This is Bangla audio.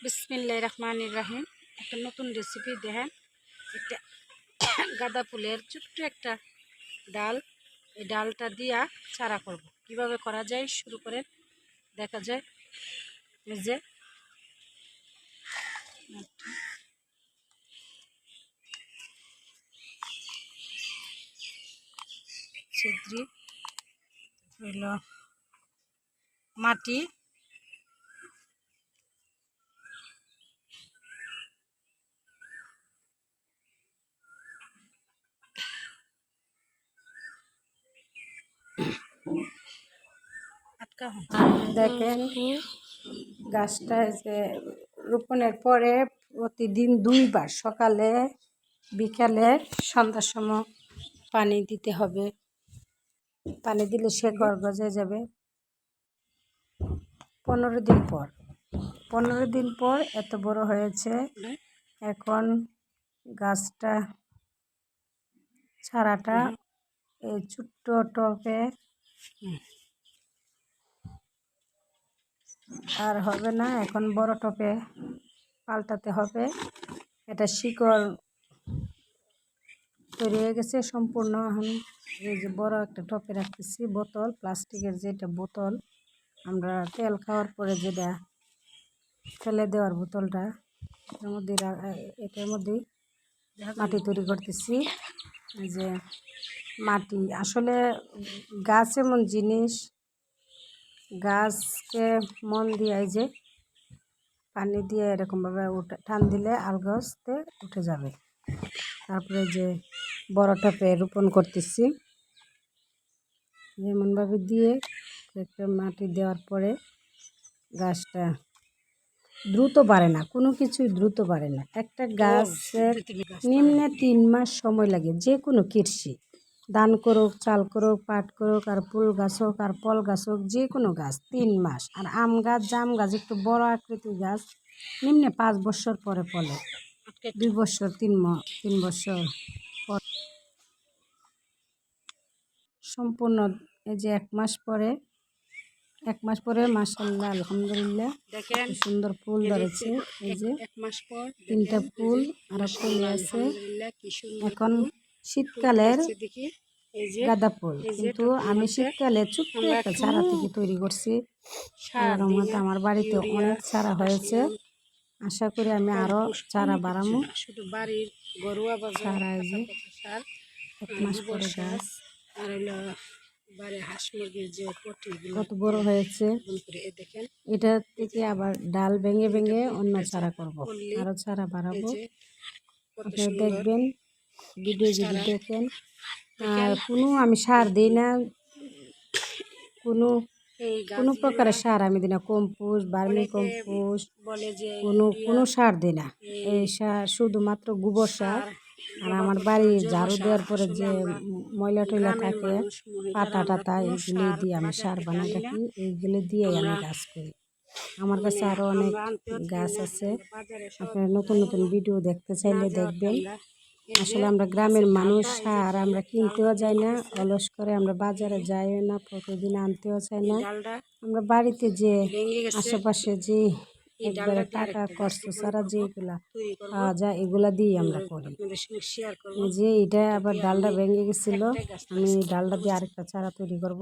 বিসমিল্লাহির রহমানির রহিম। একটা নতুন রেসিপি দেখেন। একটা গাঁদা ফুলের ছোট্ট একটা ডাল, এই ডালটা দিয়া চারা করব। কিভাবে করা যায় শুরু করে দেখা যায়। এই যে ছিদ্রি হইল মাটি, দেখেন গাছটা যে রোপণের পরে প্রতিদিন 2 বার, সকালে বিকালে সন্ধ্যার সময় পানি দিতে হবে। পানি দিলে শেকড় গজে যাবে। 15 দিন পর এত বড় হয়েছে। এখন গাছটা চারাটা এই ছোট্ট টবে আর হবে না, এখন বড় টবে পাল্টাতে হবে। এটা শিকড় তৈরি হয়ে গেছে সম্পূর্ণ। এখন এই যে বড় একটা টবে রাখতেছি, বোতল, প্লাস্টিকের যেটা বোতল আমরা তেল খাওয়ার পরে যেটা ফেলে দেওয়ার বোতলটা, এটার মধ্যেই মাটি তৈরি করতেছি। এই যে মাটি আসলে গাছ এমন জিনিস, গাছকে মন দিয়ে এই যে পানি দিয়ে এরকমভাবে টান দিলে আলগাছতে উঠে যাবে। তারপরে যে বড় টবে রোপণ করতেছি, যেমনভাবে দিয়ে একটা মাটি দেওয়ার পরে গাছটা দ্রুত বাড়ে না, কোনো কিছুই দ্রুত বাড়ে না। একটা গাছের নিম্নে 3 মাস সময় লাগে। যে কোনো কৃষি, ধান করুক, চাল করুক, পাট করুক, আর ফুল গাছ হোক আর ফল গাছ হোক, যে কোনো গাছ 3 মাস। আর আম গাছ, জাম গাছ একটু বড় আকৃতির গাছ নিম্নে 5 বছর পরে ফলে, 2 বছর 3 বছর পর সম্পূর্ণ। এই যে 1 মাস পরে মাশাআল্লাহ আলহামদুলিল্লাহ দেখেন সুন্দর ফুল ধরেছে। এই যে 1 মাস পর 3টা ফুল আর ফুল আছে। এখন শীতকালের গাঁদা ফুল, কিন্তু আমি শীতকালে ছোট্ট একটা চারা থেকে তৈরি করছি। রহমতে আমার বাড়িতে অনেক চারা হয়েছে। আশা করি আমি আরো চারা বাড়াবো। চারা এই যে 1 মাস পরে গাছ কত বড় হয়েছে। এটা থেকে আবার ডাল ভেঙে ভেঙে অন্য চারা করব, আরো চারা বাড়াবো। আপনারা দেখবেন, ভিডিও যদি দেখেন। আর আমি সার দিই না, কোনো প্রকারের সার আমি দিই না। কম্পোস্ট, ভার্মি কম্পোস্ট, কোনো সার দিই না। এই সার শুধুমাত্র গোবর সার। আর আমার বাড়ি ঝাড়ু দেওয়ার পরে যে ময়লা টয়লা থাকে, পাতা টাতা, এগুলি দিয়ে আমি সার বানাই রাখি। এইগুলি দিয়ে আমি গাছ করি। আমার কাছে আরও অনেক গাছ আছে। আপনারা নতুন নতুন ভিডিও দেখতে চাইলে দেখবেন। আসলে আমরা গ্রামের মানুষ, সার আমরা কিনতেও যাই না, অলস করে আমরা বাজারে যাইও না, প্রতিদিন আনতেও চাই না। আমরা বাড়িতে যে আশেপাশে যে একবারে টাকা খরচ ছাড়া যেগুলা পাওয়া যায় এগুলা দিয়ে আমরা করি। যে এটা আবার ডালটা ভেঙে গেছিল, আমি ডালটা দিয়ে আরেকটা চারা তৈরি করব।